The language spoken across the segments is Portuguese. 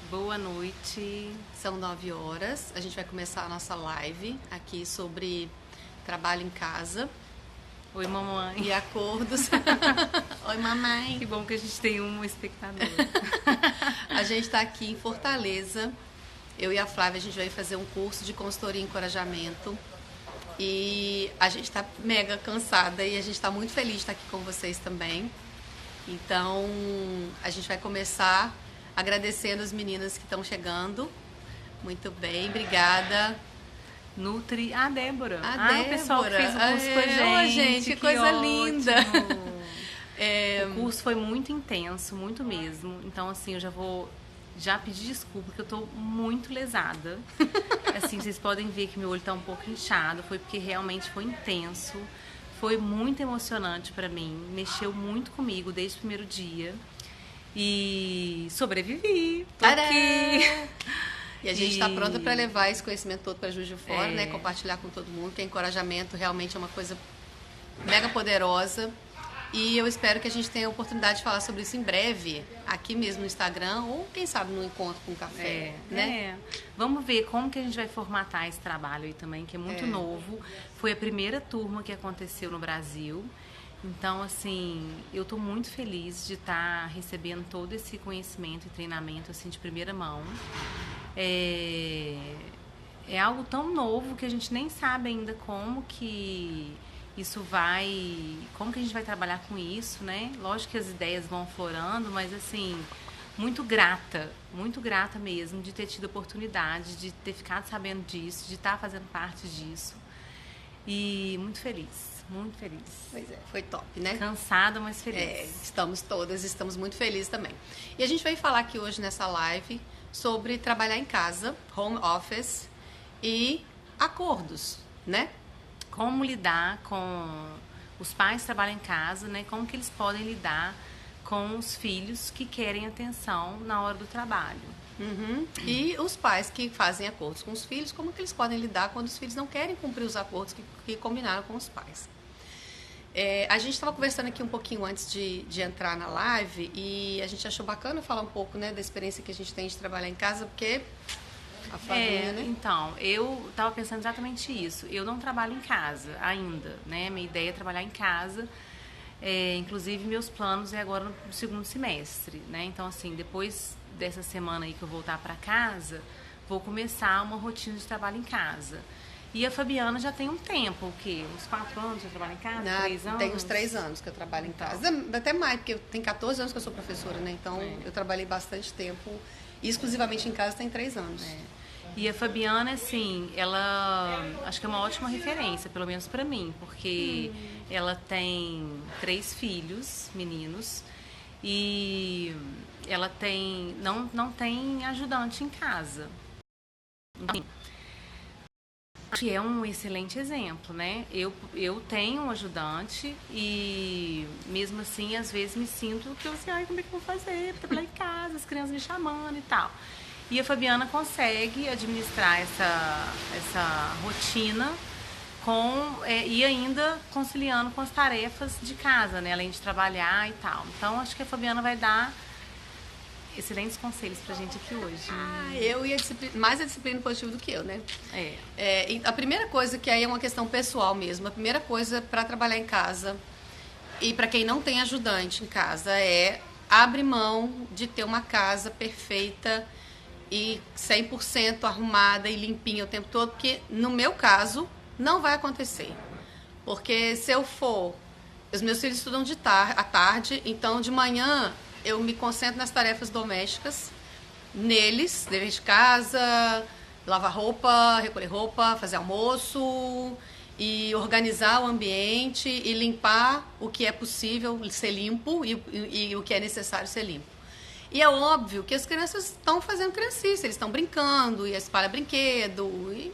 Boa noite. São 9 horas. A gente vai começar a nossa live aqui sobre trabalho em casa Oi, mamãe. e acordos. Oi, mamãe. Que bom que a gente tem uma espectadora. A gente está aqui em Fortaleza. Eu e a Flávia, a gente vai fazer um curso de consultoria e encorajamento. E a gente está mega cansada e a gente está muito feliz de estar aqui com vocês também. Então, a gente vai começar agradecendo as meninas que estão chegando. Muito bem, obrigada. Nutri, a Débora. A o pessoal que fez o curso com a gente. Oi, gente, que coisa ótimo. linda. O curso foi muito intenso, muito mesmo. Então, assim, eu já pedi desculpa, porque eu tô muito lesada. Assim, vocês podem ver que meu olho tá um pouco inchado. Foi porque realmente foi intenso. Foi muito emocionante pra mim. Mexeu muito comigo desde o primeiro dia. E sobrevivi. Tô aqui. E a gente está pronta para levar esse conhecimento todo para Juiz de Fora, né? Compartilhar com todo mundo, que encorajamento realmente é uma coisa mega poderosa. E eu espero que a gente tenha a oportunidade de falar sobre isso em breve, aqui mesmo no Instagram, ou quem sabe no encontro com um café, né? Vamos ver como que a gente vai formatar esse trabalho aí também, que é muito novo. Foi a primeira turma que aconteceu no Brasil. Então, assim, eu estou muito feliz de estar recebendo todo esse conhecimento e treinamento, assim, de primeira mão. É algo tão novo que a gente nem sabe ainda como que como que a gente vai trabalhar com isso, né? Lógico que as ideias vão aflorando, mas, assim, muito grata mesmo de ter tido a oportunidade, de ter ficado sabendo disso, de estar fazendo parte disso. E muito feliz. Muito feliz. Pois é, foi top, né? Cansada, mas feliz. Estamos muito felizes também. E a gente vai falar aqui hoje nessa live sobre trabalhar em casa, home office e acordos, né? Como lidar com os pais que trabalham em casa, né? Como que eles podem lidar com os filhos que querem atenção na hora do trabalho. E os pais que fazem acordos com os filhos, como que eles podem lidar quando os filhos não querem cumprir os acordos que combinaram com os pais. A gente estava conversando aqui um pouquinho antes de entrar na live e a gente achou bacana falar um pouco, né, da experiência que a gente tem de trabalhar em casa, porque a Flavinha, né? Então, eu estava pensando exatamente isso. Eu não trabalho em casa ainda, né? Minha ideia é trabalhar em casa. Inclusive, meus planos é agora no segundo semestre, né? Então, assim, depois dessa semana aí que eu voltar para casa, vou começar uma rotina de trabalho em casa. E a Fabiana já tem um tempo, o quê? Uns 4 anos que eu trabalho em casa? 3 anos? Tem uns 3 anos que eu trabalho em casa. Até mais, porque tem 14 anos que eu sou professora, né? Então, eu trabalhei bastante tempo, exclusivamente em casa tem 3 anos. E a Fabiana, assim, ela acho que é uma ótima referência, pelo menos pra mim, porque ela tem 3 filhos, meninos, e ela não tem ajudante em casa. Que é um excelente exemplo, né? Eu tenho um ajudante e mesmo assim, às vezes me sinto que eu assim, ai, como é que eu vou fazer? Pra trabalhar em casa, as crianças me chamando e tal. E a Fabiana consegue administrar essa rotina e ainda conciliando com as tarefas de casa, né? Além de trabalhar e tal. Então, acho que a Fabiana vai dar excelentes conselhos pra gente aqui hoje. Eu e mais a disciplina positiva do que eu, né? A primeira coisa, que aí é uma questão pessoal mesmo, a primeira coisa para trabalhar em casa e para quem não tem ajudante em casa abre mão de ter uma casa perfeita e 100% arrumada e limpinha o tempo todo, porque no meu caso não vai acontecer. Porque se eu for... Os meus filhos estudam à tarde, então de manhã eu me concentro nas tarefas domésticas, neles, dever de casa, lavar roupa, recolher roupa, fazer almoço e organizar o ambiente e limpar o que é possível ser limpo e o que é necessário ser limpo. E é óbvio que as crianças estão fazendo criancice, eles estão brincando, e espalha brinquedo, e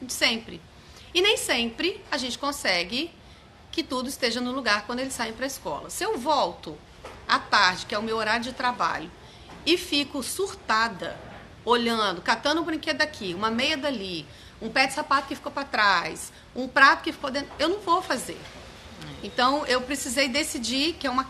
sempre. E nem sempre a gente consegue que tudo esteja no lugar quando eles saem para a escola. Se eu volto à tarde, que é o meu horário de trabalho, e fico surtada, olhando, catando um brinquedo daqui, uma meia dali, um pé de sapato que ficou para trás, um prato que ficou dentro, eu não vou fazer. Então, eu precisei decidir, que é uma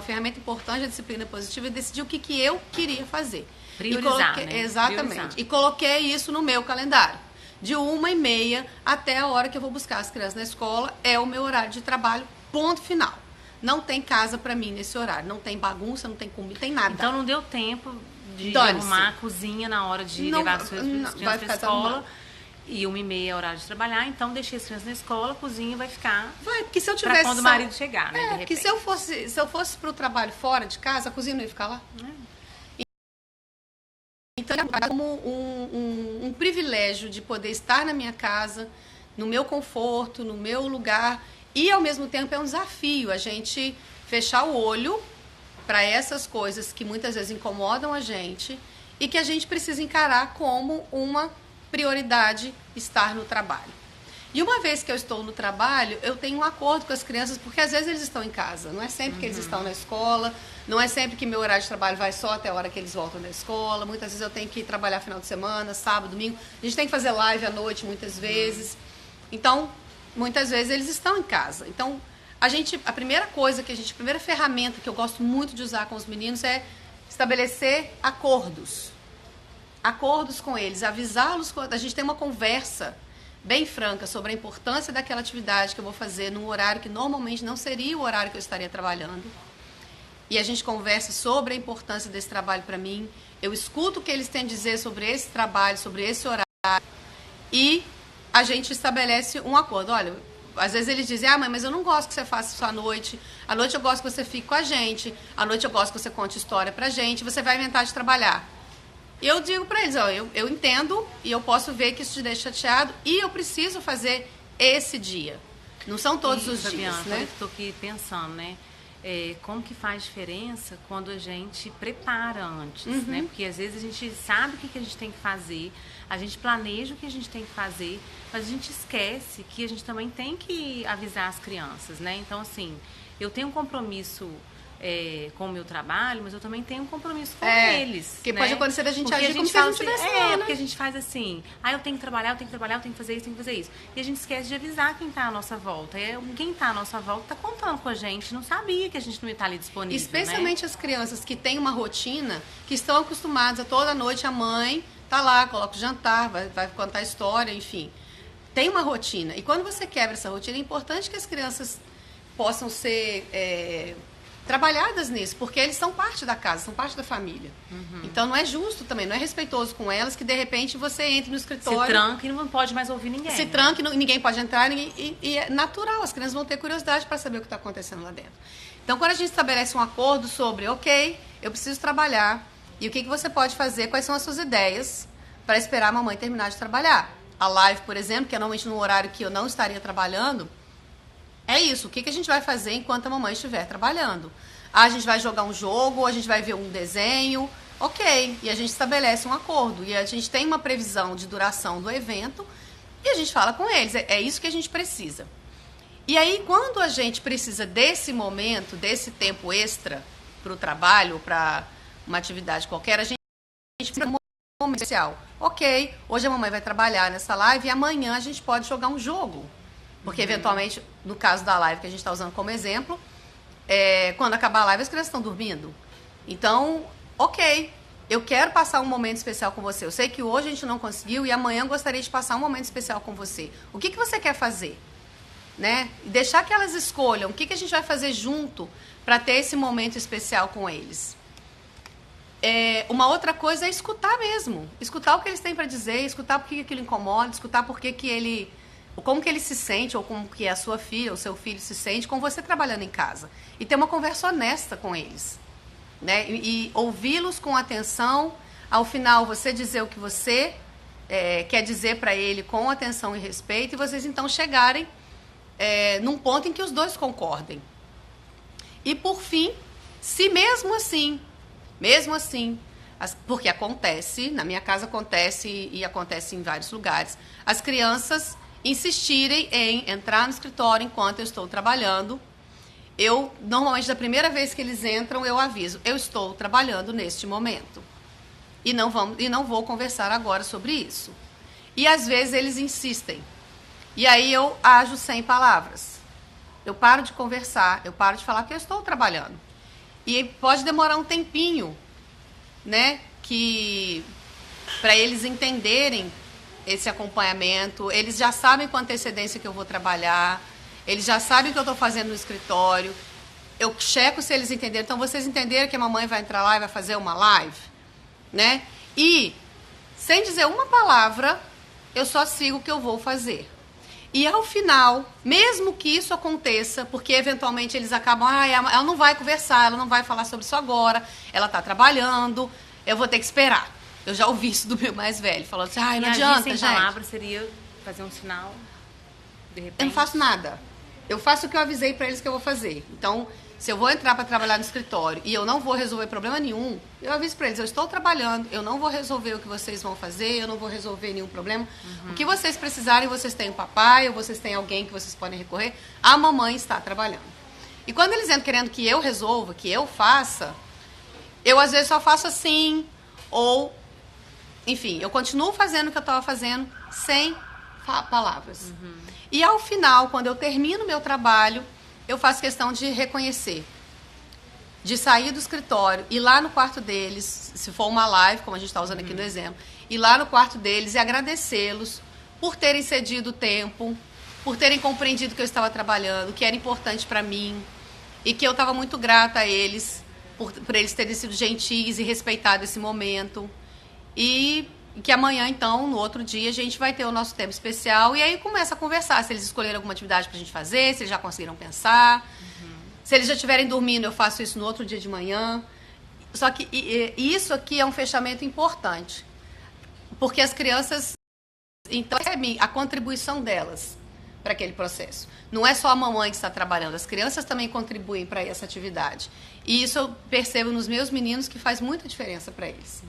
ferramenta importante da disciplina positiva, decidir o que eu queria fazer. Priorizar, né? Exatamente. Priorizar. E coloquei isso no meu calendário. De 1h30 até a hora que eu vou buscar as crianças na escola, é o meu horário de trabalho, ponto final. Não tem casa para mim nesse horário, não tem bagunça, não tem comida, não tem nada. Então não deu tempo de arrumar a cozinha na hora de levar as crianças para a escola. E 1h30 é horário de trabalhar, então deixei as crianças na escola, a cozinha vai ficar. Vai, porque se eu tivesse. Pra quando o marido chegar, né? Porque se eu fosse para o trabalho fora de casa, a cozinha não ia ficar lá. Então, é como um privilégio de poder estar na minha casa, no meu conforto, no meu lugar. E, ao mesmo tempo, é um desafio a gente fechar o olho para essas coisas que muitas vezes incomodam a gente e que a gente precisa encarar como uma prioridade estar no trabalho. E uma vez que eu estou no trabalho, eu tenho um acordo com as crianças, porque às vezes eles estão em casa, não é sempre que eles estão na escola, não é sempre que meu horário de trabalho vai só até a hora que eles voltam da escola, muitas vezes eu tenho que ir trabalhar final de semana, sábado, domingo, a gente tem que fazer live à noite muitas vezes, então, muitas vezes eles estão em casa. Então, a primeira ferramenta que eu gosto muito de usar com os meninos é estabelecer acordos com eles, avisá-los, a gente tem uma conversa bem franca sobre a importância daquela atividade que eu vou fazer num horário que normalmente não seria o horário que eu estaria trabalhando. E a gente conversa sobre a importância desse trabalho para mim. Eu escuto o que eles têm a dizer sobre esse trabalho, sobre esse horário. E a gente estabelece um acordo. Olha, às vezes eles dizem, mãe, mas eu não gosto que você faça isso à noite. À noite eu gosto que você fique com a gente. À noite eu gosto que você conte história pra gente. Você vai inventar de trabalhar. Eu digo para eles, eu entendo e eu posso ver que isso te deixa chateado e eu preciso fazer esse dia. Não são todos os dias, né? Eu estou aqui pensando, né? Como que faz diferença quando a gente prepara antes, né? Porque às vezes a gente sabe o que a gente tem que fazer, a gente planeja o que a gente tem que fazer, mas a gente esquece que a gente também tem que avisar as crianças, né? Então, assim, eu tenho um compromisso com o meu trabalho, mas eu também tenho um compromisso com eles. Porque né? pode acontecer da gente agir como se a gente tivesse lá, né? Porque a gente faz assim, eu tenho que trabalhar, eu tenho que fazer isso. E a gente esquece de avisar quem está à nossa volta. Quem está à nossa volta está contando com a gente, não sabia que a gente não ia estar ali disponível. Especialmente as crianças que têm uma rotina, que estão acostumadas a toda noite a mãe tá lá, coloca o jantar, vai contar história, enfim. Tem uma rotina. E quando você quebra essa rotina, é importante que as crianças possam ser trabalhadas nisso, porque eles são parte da casa, são parte da família. Então não é justo também, não é respeitoso com elas que de repente você entre no escritório... Se tranca e não pode mais ouvir ninguém. Se tranca e ninguém pode entrar e é natural, as crianças vão ter curiosidade para saber o que está acontecendo lá dentro. Então quando a gente estabelece um acordo sobre, ok, eu preciso trabalhar, e o que você pode fazer, quais são as suas ideias para esperar a mamãe terminar de trabalhar. A live, por exemplo, que é normalmente num horário que eu não estaria trabalhando, é isso, o que a gente vai fazer enquanto a mamãe estiver trabalhando? A gente vai jogar um jogo, a gente vai ver um desenho, ok. E a gente estabelece um acordo. E a gente tem uma previsão de duração do evento e a gente fala com eles. É isso que a gente precisa. E aí, quando a gente precisa desse momento, desse tempo extra para o trabalho, para uma atividade qualquer, a gente precisa de um momento especial. Ok, hoje a mamãe vai trabalhar nessa live e amanhã a gente pode jogar um jogo. Porque, eventualmente, no caso da live que a gente está usando como exemplo, quando acabar a live, as crianças estão dormindo. Então, ok, eu quero passar um momento especial com você. Eu sei que hoje a gente não conseguiu e amanhã eu gostaria de passar um momento especial com você. O que você quer fazer? Né? E deixar que elas escolham o que a gente vai fazer junto para ter esse momento especial com eles. Uma outra coisa é escutar mesmo. Escutar o que eles têm para dizer, escutar por que aquilo incomoda, escutar por que ele... como que ele se sente, ou como que a sua filha ou seu filho se sente com você trabalhando em casa. E ter uma conversa honesta com eles. Né? E ouvi-los com atenção. Ao final, você dizer o que você quer dizer para ele com atenção e respeito. E vocês, então, chegarem num ponto em que os dois concordem. E, por fim, se mesmo assim, porque acontece, na minha casa acontece e acontece em vários lugares, as crianças insistirem em entrar no escritório enquanto eu estou trabalhando, eu, normalmente, da primeira vez que eles entram, eu aviso, eu estou trabalhando neste momento. E não vou conversar agora sobre isso. E, às vezes, eles insistem. E aí eu ajo sem palavras. Eu paro de conversar, eu paro de falar que eu estou trabalhando. E pode demorar um tempinho, né, que para eles entenderem esse acompanhamento, eles já sabem com antecedência que eu vou trabalhar, eles já sabem o que eu estou fazendo no escritório, eu checo se eles entenderam. Então, vocês entenderam que a mamãe vai entrar lá e vai fazer uma live, né? E, sem dizer uma palavra, eu só sigo o que eu vou fazer. E ao final, mesmo que isso aconteça, porque eventualmente eles acabam, ela não vai conversar, ela não vai falar sobre isso agora, ela está trabalhando, eu vou ter que esperar. Eu já ouvi isso do meu mais velho, falando assim, não adianta, gente. Sem palavra seria fazer um sinal, de repente? Eu não faço nada. Eu faço o que eu avisei para eles que eu vou fazer. Então, se eu vou entrar para trabalhar no escritório e eu não vou resolver problema nenhum, eu aviso para eles, eu estou trabalhando, eu não vou resolver o que vocês vão fazer, eu não vou resolver nenhum problema. O que vocês precisarem, vocês têm um papai, ou vocês têm alguém que vocês podem recorrer, a mamãe está trabalhando. E quando eles entram querendo que eu resolva, que eu faça, eu às vezes só faço assim, ou, enfim, eu continuo fazendo o que eu estava fazendo sem palavras. E ao final, quando eu termino o meu trabalho, eu faço questão de reconhecer, de sair do escritório, ir lá no quarto deles, se for uma live, como a gente está usando aqui no exemplo, ir lá no quarto deles e agradecê-los por terem cedido o tempo, por terem compreendido que eu estava trabalhando, que era importante para mim, e que eu estava muito grata a eles, por eles terem sido gentis e respeitado esse momento. E que amanhã, então, no outro dia, a gente vai ter o nosso tempo especial. E aí começa a conversar, se eles escolheram alguma atividade pra gente fazer, se eles já conseguiram pensar. Se eles já estiverem dormindo, eu faço isso no outro dia de manhã. Só que isso aqui é um fechamento importante. Porque as crianças, então, recebem a contribuição delas para aquele processo. Não é só a mamãe que está trabalhando, as crianças também contribuem para essa atividade. E isso eu percebo nos meus meninos que faz muita diferença para eles.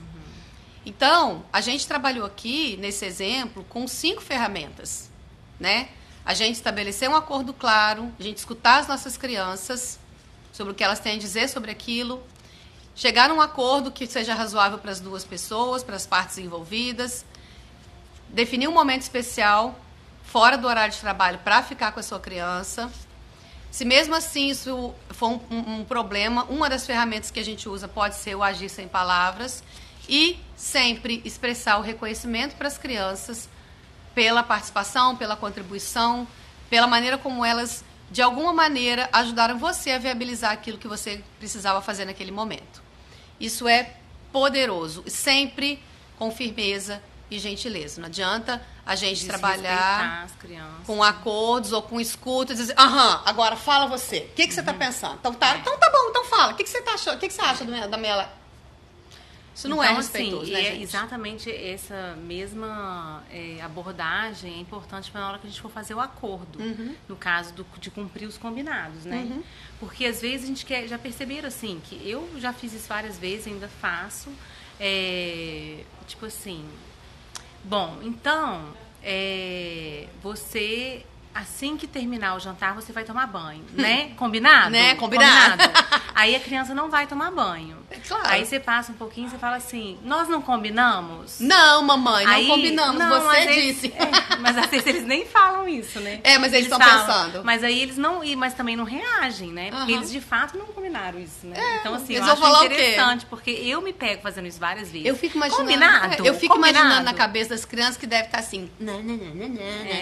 Então, a gente trabalhou aqui, nesse exemplo, com 5 ferramentas, né? A gente estabeleceu um acordo claro, a gente escutar as nossas crianças sobre o que elas têm a dizer sobre aquilo, chegar num acordo que seja razoável para as duas pessoas, para as partes envolvidas, definir um momento especial fora do horário de trabalho para ficar com a sua criança. Se mesmo assim isso for um problema, uma das ferramentas que a gente usa pode ser o agir sem palavras. E sempre expressar o reconhecimento para as crianças pela participação, pela contribuição, pela maneira como elas, de alguma maneira, ajudaram você a viabilizar aquilo que você precisava fazer naquele momento. Isso é poderoso, sempre com firmeza e gentileza. Não adianta a gente trabalhar com acordos ou com escuta e dizer, agora fala você, o que você está pensando? Então tá bom, então fala, o que você tá achando? O que você acha da minha... Isso não é respeitoso, assim, né, gente? Exatamente essa mesma abordagem é importante na hora que a gente for fazer o acordo, no caso de cumprir os combinados, né? Porque às vezes a gente quer, já perceberam assim, que eu já fiz isso várias vezes, ainda faço, tipo assim, bom, então, você... Assim que terminar o jantar, você vai tomar banho, né? Combinado? Né? Combinado. Aí a criança não vai tomar banho. Claro. Aí você passa um pouquinho e você fala assim, nós não combinamos? Não, mamãe, não combinamos, você disse. Mas às vezes eles nem falam isso, né? Mas eles estão pensando. Mas aí eles não, mas também não reagem, né? Porque eles de fato não combinaram isso, né? Então assim, eu acho interessante, porque eu me pego fazendo isso várias vezes. Eu fico imaginando. Combinado? Eu fico imaginando na cabeça das crianças que deve estar assim, não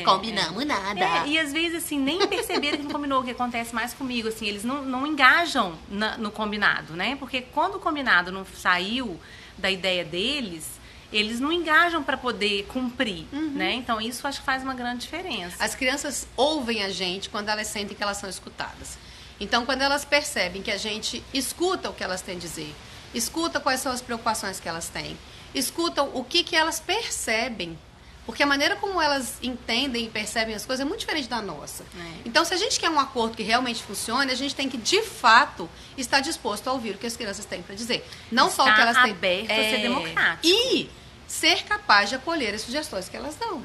combinamos nada. E às vezes, assim, nem perceberam que não combinou, o que acontece mais comigo, assim, eles não engajam no combinado, né? Porque quando o combinado não saiu da ideia deles, eles não engajam para poder cumprir, né? Então, isso acho que faz uma grande diferença. As crianças ouvem a gente quando elas sentem que elas são escutadas. Então, quando elas percebem que a gente escuta o que elas têm a dizer, escuta quais são as preocupações que elas têm, escuta o que elas percebem, porque a maneira como elas entendem e percebem as coisas é muito diferente da nossa. Então, se a gente quer um acordo que realmente funcione, a gente tem que, de fato, estar disposto a ouvir o que as crianças têm para dizer. Não só o que elas têm. Aberto a ser democrático. E ser capaz de acolher as sugestões que elas dão.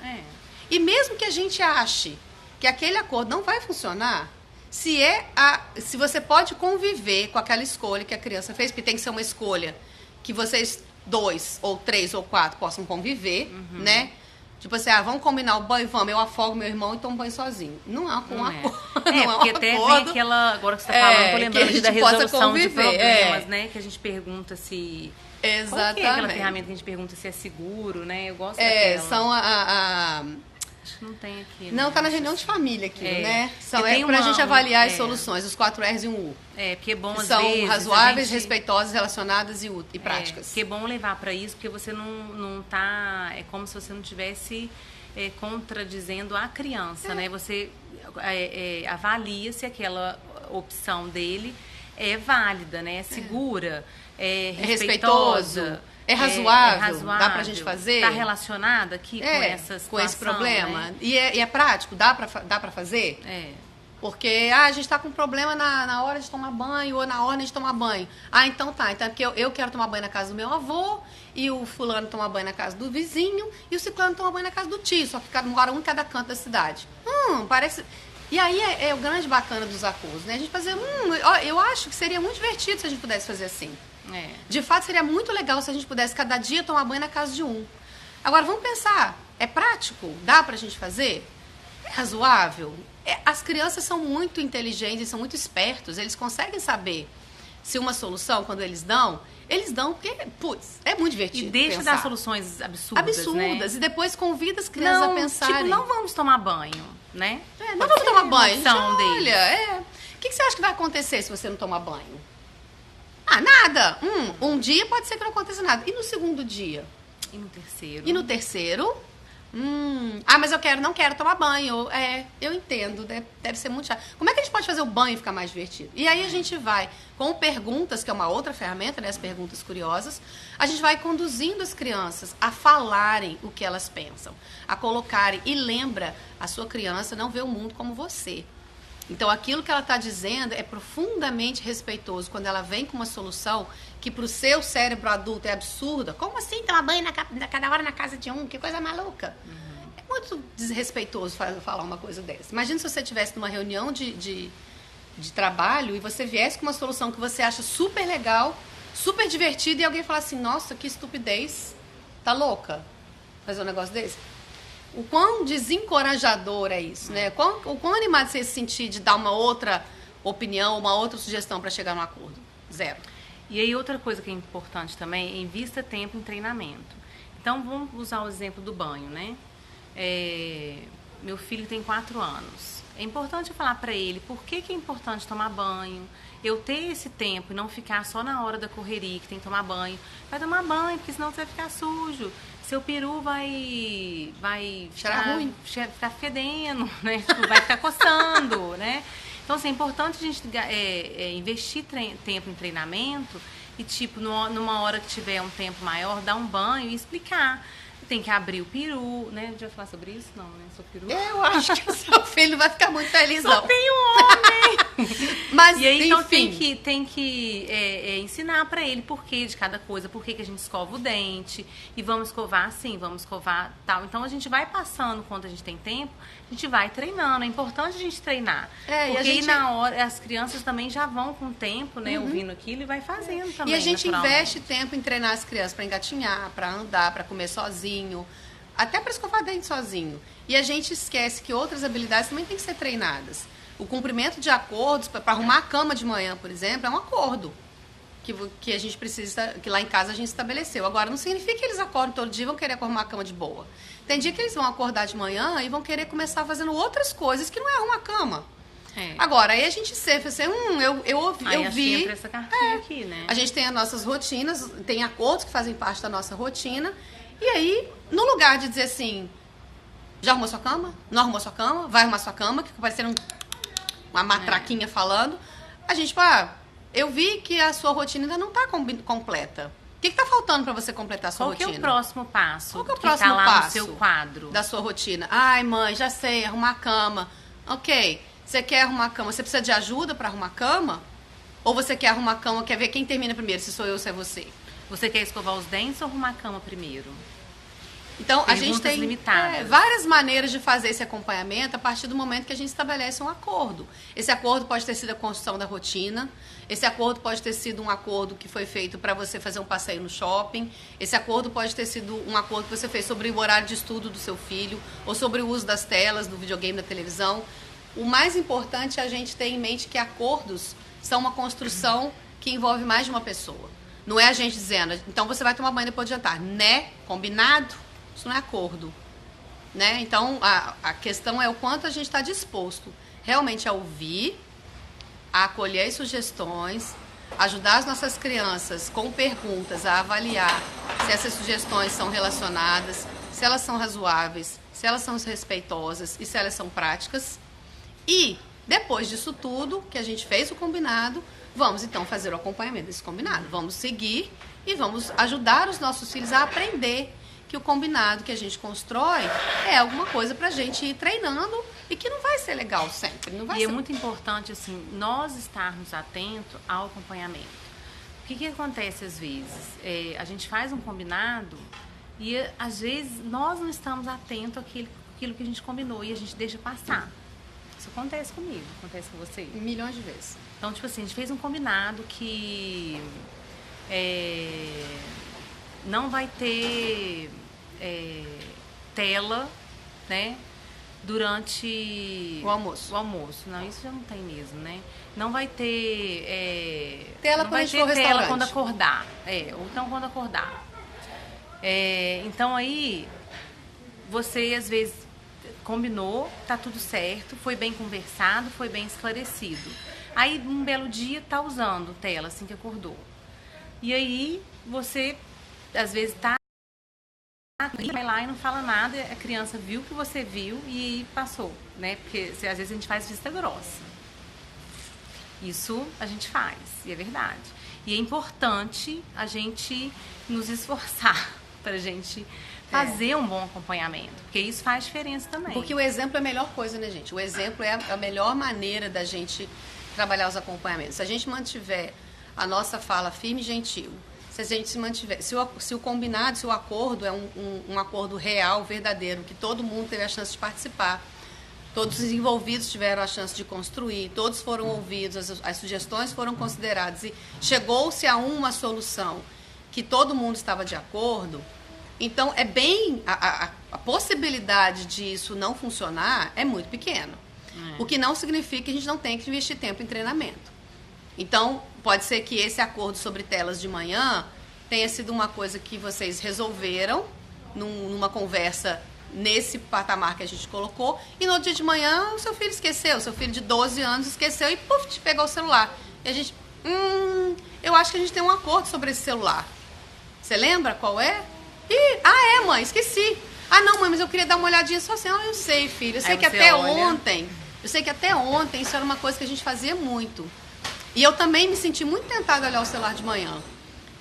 E mesmo que a gente ache que aquele acordo não vai funcionar, se você pode conviver com aquela escolha que a criança fez, porque tem que ser uma escolha que vocês 2 ou 3 ou 4 possam conviver, né? Tipo assim, vamos combinar o banho, vamos, eu afogo meu irmão e tomo banho sozinho. Não há um acordo. Porque até vem aquela, agora que você está falando, tô lembrando da resolução de problemas, né? Que a gente pergunta se Exatamente. Qual que é aquela ferramenta que a gente pergunta se é seguro, né? Eu gosto daquela. São Acho que não tem aqui. Não, tá na reunião de família aqui, né? São pra gente avaliar as soluções, os 4 R's e um U. Porque é bom às são vezes... razoáveis, respeitosas, relacionadas e práticas. Que é bom levar para isso, porque você não tá... É como se você não tivesse contradizendo a criança, né? Você avalia se aquela opção dele é válida, né? É segura, é respeitosa. É razoável, dá pra gente fazer? Está relacionada aqui com essa situação, com esse problema. Né? E é prático, dá pra fazer? Porque a gente tá com problema na hora de tomar banho ou na hora de tomar banho. Então tá, então é porque eu quero tomar banho na casa do meu avô e o fulano toma banho na casa do vizinho e o ciclano toma banho na casa do tio, só que mora um em cada canto da cidade. Parece... E aí é o grande bacana dos acordos, né? A gente fazer, eu acho que seria muito divertido se a gente pudesse fazer assim. De fato, seria muito legal se a gente pudesse cada dia tomar banho na casa de um. Agora, vamos pensar, é prático? Dá pra gente fazer? É razoável? As crianças são muito inteligentes, são muito espertos, eles conseguem saber se uma solução, quando eles dão porque, putz, é muito divertido. E deixa de dar soluções absurdas, né? E depois convida as crianças a pensarem. Tipo, não vamos tomar banho, né? Não vamos tomar banho. Olha, o que você acha que vai acontecer se você não tomar banho? Nada. Um dia pode ser que não aconteça nada. E no segundo dia? E no terceiro? E no terceiro? Mas eu não quero tomar banho. Eu entendo, deve ser muito chato. Como é que a gente pode fazer o banho ficar mais divertido? E aí a gente vai, com perguntas, que é uma outra ferramenta, né, as perguntas curiosas, a gente vai conduzindo as crianças a falarem o que elas pensam, a colocarem. E lembra, a sua criança não vê o mundo como você. Então, aquilo que ela está dizendo é profundamente respeitoso quando ela vem com uma solução que para o seu cérebro adulto é absurda. Como assim tomar banho cada hora na casa de um? Que coisa maluca. É muito desrespeitoso falar uma coisa dessa. Imagina se você estivesse numa reunião de trabalho e você viesse com uma solução que você acha super legal, super divertida e alguém falasse assim, nossa, que estupidez, tá louca fazer um negócio desse? O quão desencorajador é isso, né? O quão animado você se sentir de dar uma outra opinião, uma outra sugestão para chegar num acordo? Zero. E aí outra coisa que é importante também, invista tempo em treinamento. Então vamos usar o exemplo do banho, né? Meu filho tem 4 anos. É importante eu falar para ele por que é importante tomar banho, eu ter esse tempo e não ficar só na hora da correria que tem que tomar banho. Vai tomar banho, porque senão você vai ficar sujo. Seu peru vai ficar fedendo, né? Vai ficar coçando, né? Então, assim, é importante a gente investir tempo em treinamento e, tipo, numa hora que tiver um tempo maior, dar um banho e explicar. Tem que abrir o peru, né? A gente vai falar sobre isso? Não, né? Sobre peru. Eu acho que o seu filho vai ficar muito feliz, Só tem um homem! Mas, e aí, enfim. então, tem que ensinar pra ele por que de cada coisa, por que a gente escova o dente, e vamos escovar assim, vamos escovar tal. Então, a gente vai passando, quando a gente tem tempo, a gente vai treinando. É importante a gente treinar. Porque aí, na hora, as crianças também já vão com o tempo, né? Ouvindo aquilo e vai fazendo também. E a gente investe tempo em treinar as crianças pra engatinhar, pra andar, pra comer sozinho, até para escovar dente sozinho. E a gente esquece que outras habilidades também têm que ser treinadas. O cumprimento de acordos, para arrumar a cama de manhã, por exemplo, é um acordo que a gente precisa, que lá em casa a gente estabeleceu. Agora, não significa que eles acordam todo dia e vão querer arrumar a cama de boa. Tem dia que eles vão acordar de manhã e vão querer começar fazendo outras coisas que não é arrumar a cama. Agora, aí a gente eu vi... Entra essa cartinha aqui, né? A gente tem as nossas rotinas, tem acordos que fazem parte da nossa rotina. E aí, no lugar de dizer assim, já arrumou sua cama? Não arrumou sua cama? Vai arrumar sua cama? Que parecendo uma matraquinha falando. A gente, eu vi que a sua rotina ainda não está completa. O que está faltando para você completar a sua rotina? Qual que é o próximo passo? Qual que é o próximo passo no seu quadro? Da sua rotina? Ai, mãe, já sei, arrumar a cama. Ok, você quer arrumar a cama? Você precisa de ajuda para arrumar a cama? Ou você quer arrumar a cama, quer ver quem termina primeiro, se sou eu ou se é você? Você quer escovar os dentes ou arrumar a cama primeiro? Então, a gente tem várias maneiras de fazer esse acompanhamento a partir do momento que a gente estabelece um acordo. Esse acordo pode ter sido a construção da rotina, esse acordo pode ter sido um acordo que foi feito para você fazer um passeio no shopping, esse acordo pode ter sido um acordo que você fez sobre o horário de estudo do seu filho, ou sobre o uso das telas, do videogame, da televisão. O mais importante é a gente ter em mente que acordos são uma construção que envolve mais de uma pessoa. Não é a gente dizendo, então você vai tomar banho depois de jantar. Né? Combinado? Isso não é acordo. Né? Então, a questão é o quanto a gente está disposto realmente a ouvir, a acolher as sugestões, ajudar as nossas crianças com perguntas a avaliar se essas sugestões são relacionadas, se elas são razoáveis, se elas são respeitosas e se elas são práticas. E, depois disso tudo, que a gente fez o combinado, vamos então fazer o acompanhamento desse combinado. Vamos seguir e vamos ajudar os nossos filhos a aprender que o combinado que a gente constrói é alguma coisa para a gente ir treinando e que não vai ser legal sempre. Não vai e ser... é muito importante, assim, nós estarmos atentos ao acompanhamento. O que acontece às vezes? A gente faz um combinado e, às vezes, nós não estamos atentos àquilo que a gente combinou e a gente deixa passar. Isso acontece comigo, acontece com você? Milhões de vezes. Então, tipo assim, a gente fez um combinado que não vai ter tela, né, durante o almoço. Não, isso já não tem mesmo, né? Não vai ter tela não quando vai a gente for ter tela restaurante. quando acordar. Ou então quando acordar. Então aí você às vezes combinou, tá tudo certo, foi bem conversado, foi bem esclarecido. Aí um belo dia tá usando tela assim que acordou. E aí você às vezes vai lá e não fala nada, a criança viu o que você viu e passou, né? Porque às vezes a gente faz vista grossa. Isso a gente faz, e é verdade. E é importante a gente nos esforçar para a gente fazer um bom acompanhamento, porque isso faz diferença também. Porque o exemplo é a melhor coisa, né, gente? O exemplo é a melhor maneira da gente trabalhar os acompanhamentos. Se a gente mantiver a nossa fala firme e gentil, se a gente se mantiver, se o combinado, se o acordo é um acordo real, verdadeiro, que todo mundo teve a chance de participar, todos os envolvidos tiveram a chance de construir, todos foram ouvidos, as sugestões foram consideradas e chegou-se a uma solução que todo mundo estava de acordo, então é bem, a possibilidade disso não funcionar é muito pequena. O que não significa que a gente não tem que investir tempo em treinamento. Então, pode ser que esse acordo sobre telas de manhã tenha sido uma coisa que vocês resolveram numa conversa nesse patamar que a gente colocou, e no dia de manhã o seu filho esqueceu, o seu filho de 12 anos esqueceu e puf, pegou o celular. E a gente, eu acho que a gente tem um acordo sobre esse celular. Você lembra qual é? Mãe, esqueci. Não, mãe, mas eu queria dar uma olhadinha só assim. Eu sei, filho, eu sei que até ontem isso era uma coisa que a gente fazia muito. E eu também me senti muito tentada a olhar o celular de manhã.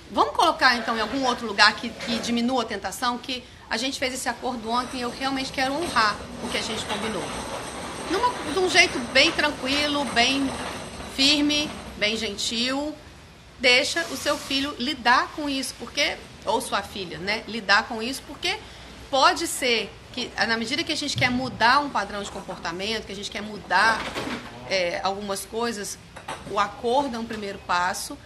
Vamos colocar, então, em algum outro lugar que diminua a tentação, que a gente fez esse acordo ontem e eu realmente quero honrar o que a gente combinou. De um jeito bem tranquilo, bem firme, bem gentil. Deixa o seu filho lidar com isso, ou sua filha, né? Lidar com isso, porque pode ser que, na medida que a gente quer mudar um padrão de comportamento, que a gente quer mudar algumas coisas, o acordo é um primeiro passo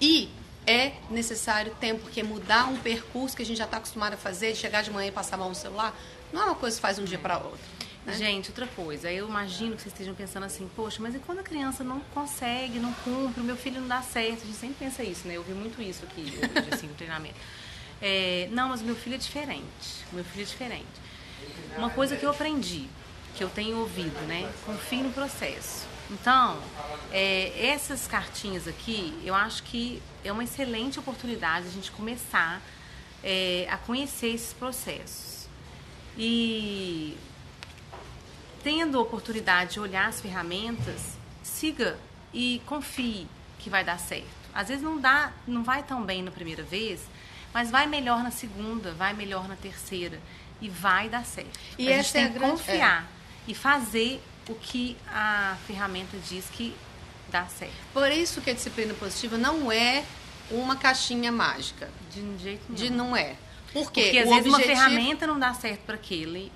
e é necessário tempo, porque mudar um percurso que a gente já está acostumado a fazer, chegar de manhã e passar a mão no celular, não é uma coisa que faz um dia para outro. Né? Gente, outra coisa, eu imagino que vocês estejam pensando assim, poxa, mas e quando a criança não consegue, não cumpre, o meu filho não dá certo? A gente sempre pensa isso, né? Eu vi muito isso aqui hoje, assim, no treinamento. Não, mas o meu filho é diferente. Uma coisa que eu aprendi, que eu tenho ouvido, né? Confie no processo. Então, essas cartinhas aqui, eu acho que é uma excelente oportunidade a gente começar a conhecer esses processos. E tendo a oportunidade de olhar as ferramentas, siga e confie que vai dar certo. Às vezes não vai tão bem na primeira vez, mas vai melhor na segunda, vai melhor na terceira e vai dar certo. E a gente tem que confiar e fazer o que a ferramenta diz que dá certo. Por isso que a disciplina positiva não é uma caixinha mágica. De um jeito nenhum. Não é. Porque às vezes uma ferramenta não dá certo para aquele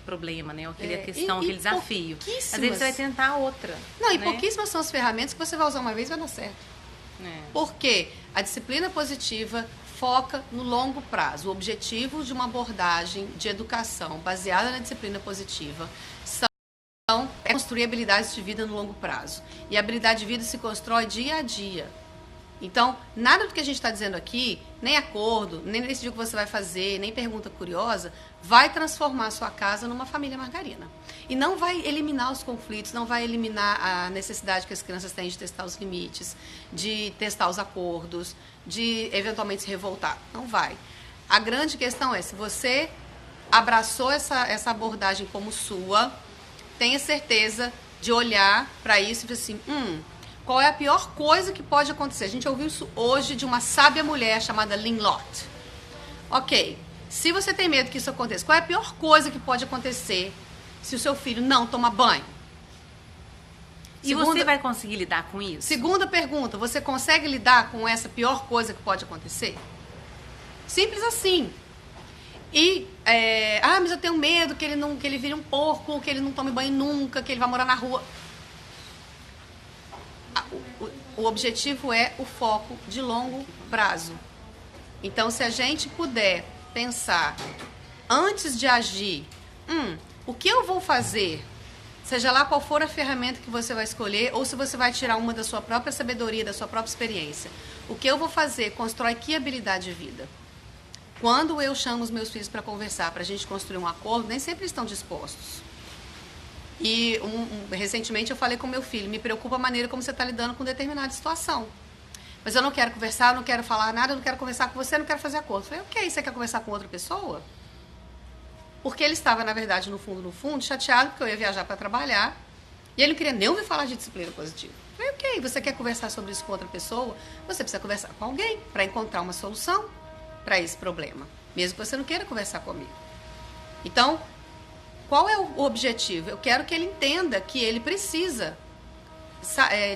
problema, né? Aquela questão, aquele desafio. Às vezes você vai tentar outra. Não, e pouquíssimas são as ferramentas que você vai usar uma vez e vai dar certo. Porque a disciplina positiva foca no longo prazo. O objetivo de uma abordagem de educação baseada na disciplina positiva é construir habilidades de vida no longo prazo. E a habilidade de vida se constrói dia a dia. Então, nada do que a gente está dizendo aqui, nem acordo, nem decidir o que você vai fazer, nem pergunta curiosa, vai transformar a sua casa numa família margarina. E não vai eliminar os conflitos, não vai eliminar a necessidade que as crianças têm de testar os limites, de testar os acordos, de eventualmente se revoltar. Não vai. A grande questão é, se você abraçou essa abordagem como sua, tenha certeza de olhar para isso e dizer assim, qual é a pior coisa que pode acontecer? A gente ouviu isso hoje de uma sábia mulher chamada Lynn Lott. Ok, se você tem medo que isso aconteça, qual é a pior coisa que pode acontecer se o seu filho não toma banho? E você vai conseguir lidar com isso? Segunda pergunta, você consegue lidar com essa pior coisa que pode acontecer? Simples assim. E, mas eu tenho medo que ele vire um porco, que ele não tome banho nunca, que ele vai morar na rua. O objetivo é o foco de longo prazo. Então, se a gente puder pensar, antes de agir, o que eu vou fazer, seja lá qual for a ferramenta que você vai escolher, ou se você vai tirar uma da sua própria sabedoria, da sua própria experiência, o que eu vou fazer constrói que habilidade de vida? Quando eu chamo os meus filhos para conversar, para a gente construir um acordo, nem sempre estão dispostos. E recentemente eu falei com meu filho, me preocupa a maneira como você está lidando com determinada situação. Mas eu não quero conversar, eu não quero falar nada, eu não quero conversar com você, eu não quero fazer acordo. Eu falei, ok, você quer conversar com outra pessoa? Porque ele estava, na verdade, no fundo, chateado porque eu ia viajar para trabalhar. E ele não queria nem ouvir falar de disciplina positiva. Eu falei, ok, você quer conversar sobre isso com outra pessoa? Você precisa conversar com alguém para encontrar uma solução para esse problema. Mesmo que você não queira conversar comigo. Então, qual é o objetivo? Eu quero que ele entenda que ele precisa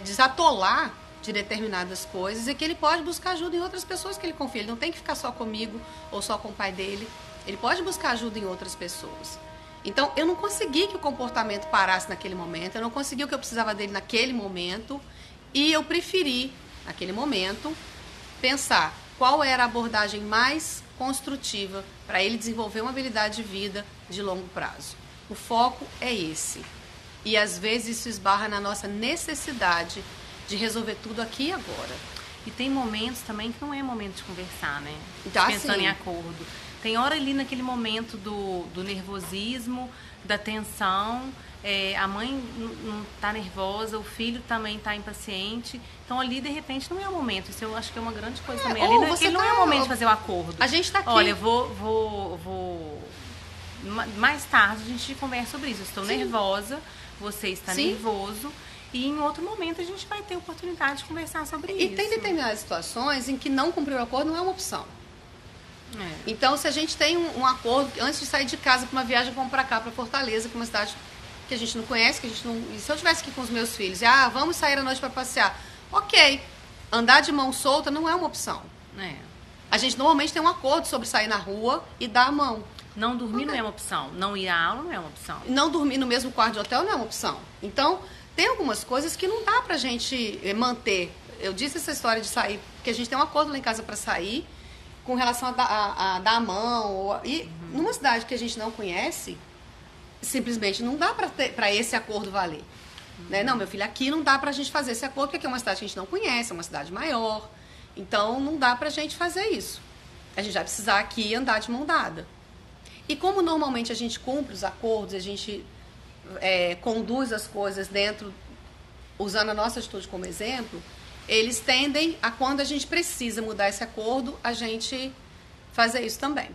desatolar de determinadas coisas e que ele pode buscar ajuda em outras pessoas que ele confia. Ele não tem que ficar só comigo ou só com o pai dele. Ele pode buscar ajuda em outras pessoas. Então, eu não consegui que o comportamento parasse naquele momento, eu não consegui o que eu precisava dele naquele momento e eu preferi, naquele momento, pensar qual era a abordagem mais construtiva para ele desenvolver uma habilidade de vida de longo prazo. O foco é esse. E às vezes isso esbarra na nossa necessidade de resolver tudo aqui e agora. E tem momentos também que não é momento de conversar, né? Então, pensando em acordo. Tem hora ali naquele momento do nervosismo, da tensão, a mãe não está nervosa, o filho também está impaciente. Então ali, de repente, não é o momento. Isso eu acho que é uma grande coisa também. Ali não é o momento de fazer o acordo. A gente está aqui. Olha, mais tarde a gente conversa sobre isso. Eu estou nervosa, você está nervoso. E em outro momento a gente vai ter oportunidade de conversar sobre isso. E tem determinadas situações em que não cumprir o acordo não é uma opção. Então, se a gente tem um acordo, antes de sair de casa para uma viagem, vamos para cá, para Fortaleza, que é uma cidade que a gente não conhece, que a gente não... E se eu estivesse aqui com os meus filhos, vamos sair à noite para passear. Ok, andar de mão solta não é uma opção. A gente normalmente tem um acordo sobre sair na rua e dar a mão. Não dormir não é uma opção. Não ir à aula não é uma opção. Não dormir no mesmo quarto de hotel não é uma opção. Então, tem algumas coisas que não dá pra gente manter. Eu disse essa história de sair, porque a gente tem um acordo lá em casa para sair, com relação a dar a mão. E numa cidade que a gente não conhece, simplesmente não dá para esse acordo valer. Né? Não, meu filho, aqui não dá pra gente fazer esse acordo, porque aqui é uma cidade que a gente não conhece, é uma cidade maior. Então, não dá pra gente fazer isso. A gente vai precisar aqui andar de mão dada. E como normalmente a gente cumpre os acordos, a gente conduz as coisas dentro, usando a nossa atitude como exemplo, eles tendem a, quando a gente precisa mudar esse acordo, a gente fazer isso também.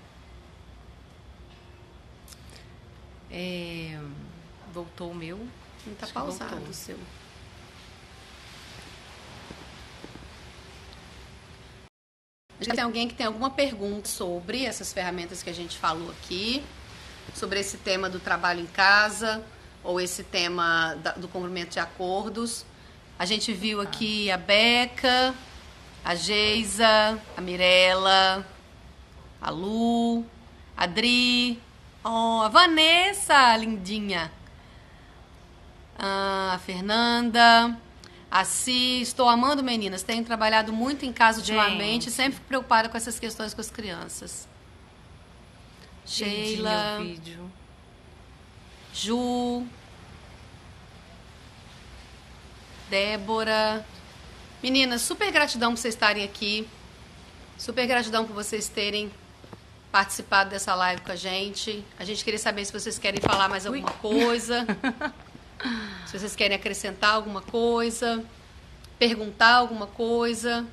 Voltou o meu? Não está pausado o seu. Tem alguém que tem alguma pergunta sobre essas ferramentas que a gente falou aqui, sobre esse tema do trabalho em casa, ou esse tema do cumprimento de acordos? A gente viu aqui a Beca, a Geisa, a Mirella, a Lu, a Dri, a Vanessa, lindinha, a Fernanda, a Si. Estou amando, meninas. Tenho trabalhado muito em casa ultimamente, sempre fico preocupada com essas questões com as crianças. Sheila, Ju, Débora, Meninas, super gratidão por vocês estarem aqui. Super gratidão por vocês terem participado dessa live com a gente. A gente queria saber se vocês querem falar mais alguma coisa. Se vocês querem acrescentar alguma coisa. Perguntar alguma coisa.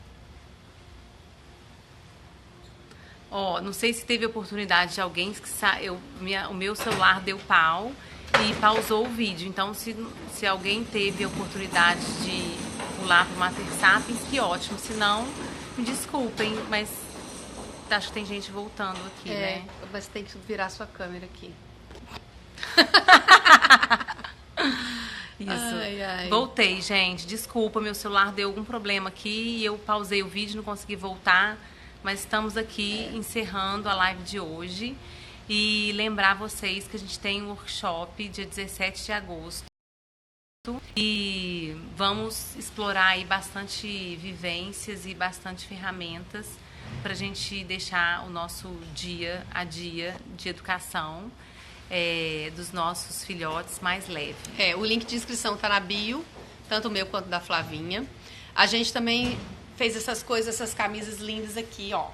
Não sei se teve oportunidade de alguém que o meu celular deu pau e pausou o vídeo. Então, se alguém teve a oportunidade de pular para o Mater Sapiens, que ótimo. Se não, me desculpem, mas acho que tem gente voltando aqui, né? Mas tem que virar sua câmera aqui. Isso. Ai. Voltei, gente. Desculpa, meu celular deu algum problema aqui e eu pausei o vídeo, não consegui voltar. Mas estamos aqui encerrando a live de hoje. E lembrar vocês que a gente tem um workshop dia 17 de agosto. E vamos explorar aí bastante vivências e bastante ferramentas para a gente deixar o nosso dia a dia de educação dos nossos filhotes mais leve. O link de inscrição está na bio, tanto o meu quanto da Flavinha. A gente também fez essas camisas lindas aqui, ó.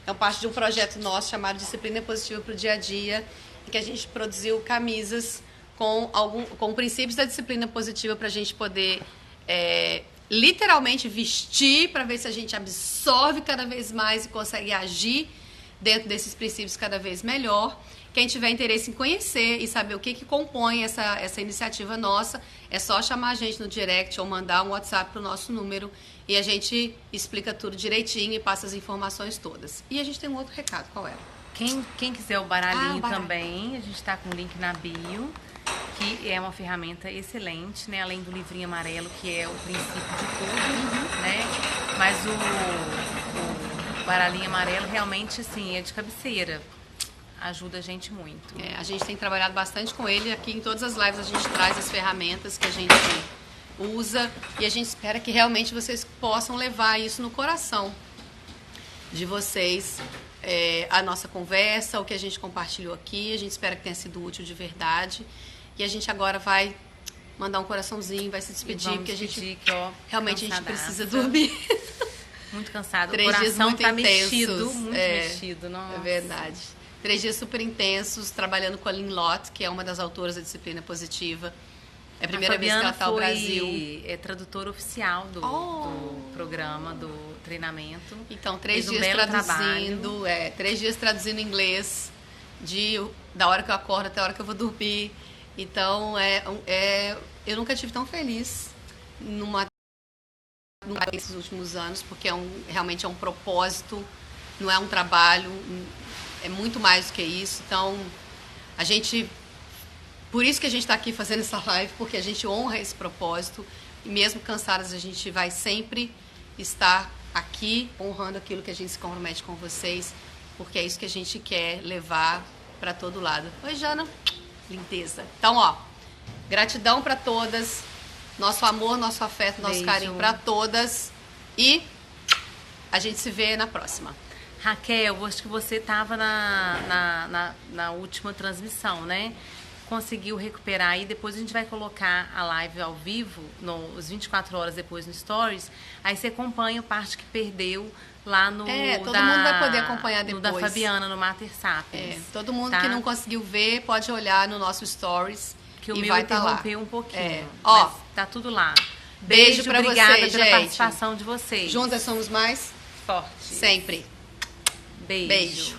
É parte de um projeto nosso chamado Disciplina Positiva para o Dia a Dia, em que a gente produziu camisas com princípios da disciplina positiva para a gente poder literalmente vestir, para ver se a gente absorve cada vez mais e consegue agir dentro desses princípios cada vez melhor. Quem tiver interesse em conhecer e saber o que compõe essa iniciativa nossa, é só chamar a gente no direct ou mandar um WhatsApp para o nosso número e a gente explica tudo direitinho e passa as informações todas. E a gente tem um outro recado, qual é? Quem quiser o baralhinho também, a gente está com o link na bio, que é uma ferramenta excelente, né? Além do livrinho amarelo, que é o princípio de tudo, né? Mas o baralhinho amarelo realmente, assim, é de cabeceira. Ajuda a gente muito. A gente tem trabalhado bastante com ele. Aqui em todas as lives a gente traz as ferramentas que a gente usa e a gente espera que realmente vocês possam levar isso no coração de vocês, a nossa conversa, o que a gente compartilhou aqui. A gente espera que tenha sido útil de verdade e a gente agora vai mandar um coraçãozinho, vai se despedir, porque a gente realmente a gente precisa dormir. Muito cansado. 3 o coração dias muito tá intensos. mexido, muito mexido. Nossa. É verdade. 3 dias super intensos, trabalhando com a Lynn Lott, que é uma das autoras da Disciplina Positiva. É a primeira vez que ela está no Brasil. É tradutora oficial do programa, do treinamento. Então, 3 dias traduzindo, 3 dias traduzindo inglês, da hora que eu acordo até a hora que eu vou dormir. Então, eu nunca tive tão feliz nesses últimos anos, porque realmente é um propósito, não é um trabalho, é muito mais do que isso. Então, por isso que a gente está aqui fazendo essa live, porque a gente honra esse propósito e mesmo cansadas a gente vai sempre estar aqui honrando aquilo que a gente se compromete com vocês, porque é isso que a gente quer levar para todo lado. Oi, Jana. Lindeza. Então, gratidão para todas, nosso amor, nosso afeto, nosso carinho para todas e a gente se vê na próxima. Raquel, acho que você estava na última transmissão, né? Conseguiu recuperar aí, depois a gente vai colocar a live ao vivo, nos 24 horas depois no Stories, aí você acompanha a parte que perdeu lá no todo mundo vai poder acompanhar depois. No da Fabiana, no Mater Sapiens. Todo mundo que não conseguiu ver pode olhar no nosso Stories que o e meu vai interrompeu um pouquinho. Mas tá tudo lá. Beijo pra obrigada vocês, pela gente. participação de vocês. Juntas somos mais fortes. Sempre. Beijo.